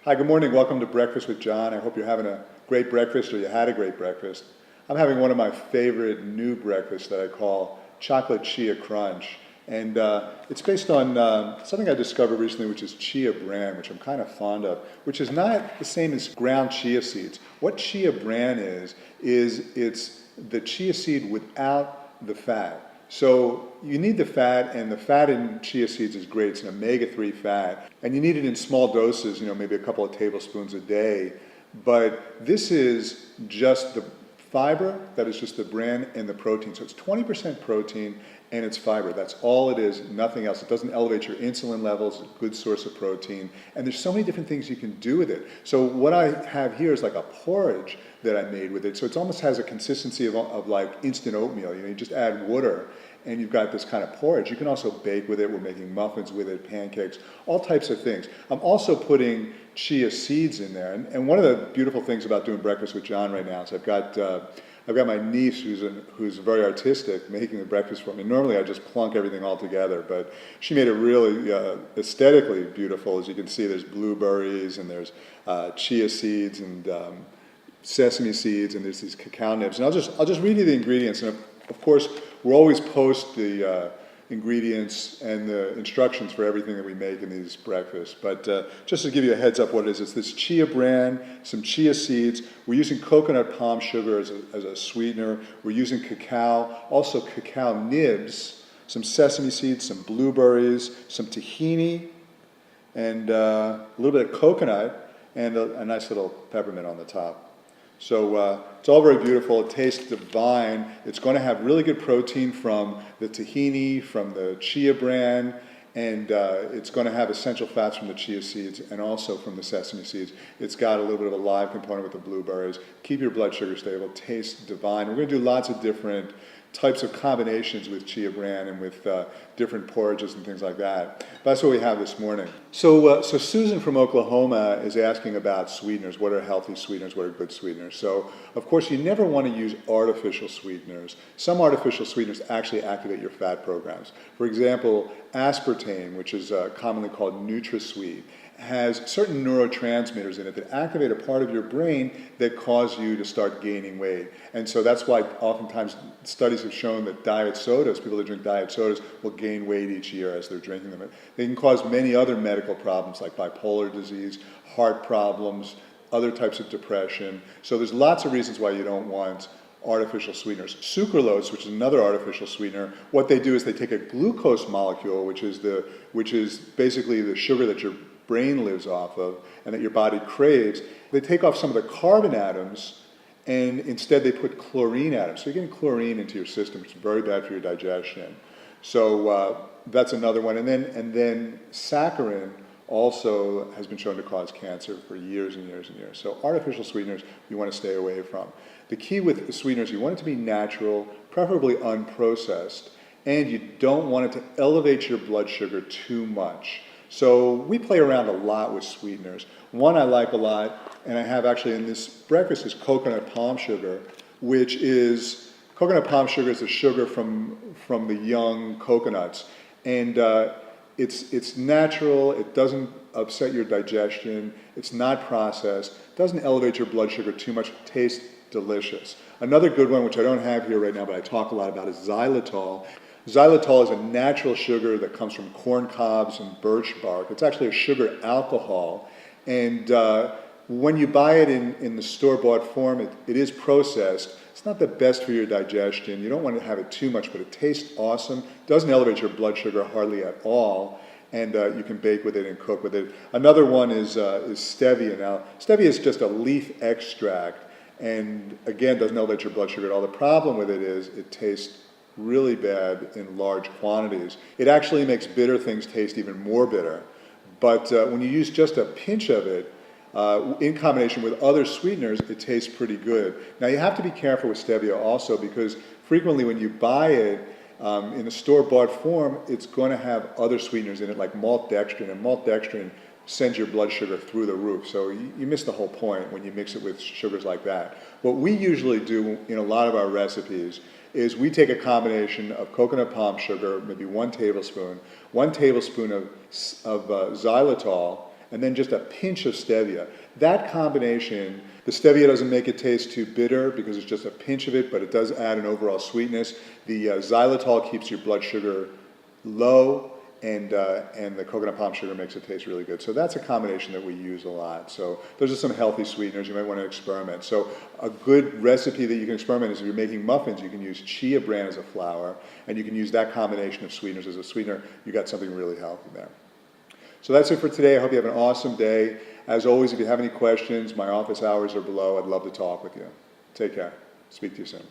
Hi, good morning. Welcome to Breakfast with John. I hope you're having a great breakfast or you had a great breakfast. I'm having one of my favorite new breakfasts that I call Chocolate Chia Crunch. And it's based on something I discovered recently, which is chia bran, which I'm kind of fond of, which is not the same as ground chia seeds. What chia bran is it's the chia seed without the fat. So you need the fat, and the fat in chia seeds is great. It's an omega-3 fat, and you need it in small doses, maybe a couple of tablespoons a day. But this is just the fiber, that is just the bran and the protein. So it's 20% protein and it's fiber. That's all it is, nothing else. It doesn't elevate your insulin levels, it's a good source of protein. And there's so many different things you can do with it. So what I have here is like a porridge that I made with it. So it almost has a consistency of like instant oatmeal. You just add water and you've got this kind of porridge. You can also bake with it. We're making muffins with it, pancakes, all types of things. I'm also putting chia seeds in there. And one of the beautiful things about doing Breakfast with John right now is I've got my niece who's very artistic making the breakfast for me. Normally I just plunk everything all together, but she made it really aesthetically beautiful. As you can see, there's blueberries and there's chia seeds and sesame seeds and there's these cacao nibs. And I'll just read you the ingredients. And of course, we'll always post the ingredients and the instructions for everything that we make in these breakfasts. But just to give you a heads up what it is, it's this chia bran, some chia seeds. We're using coconut palm sugar as a sweetener. We're using cacao, also cacao nibs, some sesame seeds, some blueberries, some tahini, and a little bit of coconut, and a nice little peppermint on the top. So it's all very beautiful. It tastes divine. It's going to have really good protein from the tahini, from the chia bran, and it's going to have essential fats from the chia seeds and also from the sesame seeds. It's got a little bit of a live component with the blueberries. Keep your blood sugar stable. Tastes divine. We're going to do lots of different types of combinations with chia bran and with different porridges and things like that. But that's what we have this morning. So Susan from Oklahoma is asking about sweeteners. What are healthy sweeteners? What are good sweeteners? So, of course, you never want to use artificial sweeteners. Some artificial sweeteners actually activate your fat programs. For example, aspartame, which is commonly called NutraSweet, has certain neurotransmitters in it that activate a part of your brain that cause you to start gaining weight. And so that's why oftentimes studies have shown that diet sodas, people that drink diet sodas, will gain weight each year as they're drinking them. They can cause many other medical problems like bipolar disease, heart problems, other types of depression. So there's lots of reasons why you don't want artificial sweeteners. Sucralose, which is another artificial sweetener, what they do is they take a glucose molecule, which is basically the sugar that your brain lives off of and that your body craves. They take off some of the carbon atoms and instead they put chlorine atoms. So you're getting chlorine into your system, which is very bad for your digestion. So that's another one. And then saccharin also has been shown to cause cancer for years and years and years. So artificial sweeteners you want to stay away from. The key with sweeteners, you want it to be natural, preferably unprocessed, and you don't want it to elevate your blood sugar too much. So we play around a lot with sweeteners. One I like a lot, and I have actually in this breakfast, is coconut palm sugar, which is, coconut palm sugar is the sugar from the young coconuts. And it's natural, it doesn't upset your digestion, it's not processed, doesn't elevate your blood sugar too much, tastes delicious. Another good one, which I don't have here right now, but I talk a lot about, is xylitol. Xylitol is a natural sugar that comes from corn cobs and birch bark. It's actually a sugar alcohol. And when you buy it in the store-bought form, it is processed. It's not the best for your digestion. You don't want to have it too much, but it tastes awesome. Doesn't elevate your blood sugar hardly at all. And you can bake with it and cook with it. Another one is stevia. Now, stevia is just a leaf extract. And again, doesn't elevate your blood sugar at all. The problem with it is it tastes really bad in large quantities. It actually makes bitter things taste even more bitter. But when you use just a pinch of it, in combination with other sweeteners, it tastes pretty good. Now you have to be careful with stevia also because frequently when you buy it in a store-bought form, it's going to have other sweeteners in it like maltodextrin, and maltodextrin sends your blood sugar through the roof. So you miss the whole point when you mix it with sugars like that. What we usually do in a lot of our recipes is we take a combination of coconut palm sugar, maybe 1 tablespoon of xylitol, and then just a pinch of stevia. That combination, the stevia doesn't make it taste too bitter because it's just a pinch of it, but it does add an overall sweetness. The xylitol keeps your blood sugar low, and the coconut palm sugar makes it taste really good. So that's a combination that we use a lot. So those are some healthy sweeteners you might want to experiment. So a good recipe that you can experiment is if you're making muffins, you can use chia bran as a flour, and you can use that combination of sweeteners as a sweetener. You got something really healthy there. So that's it for today. I hope you have an awesome day. As always, if you have any questions, my office hours are below. I'd love to talk with you. Take care. Speak to you soon.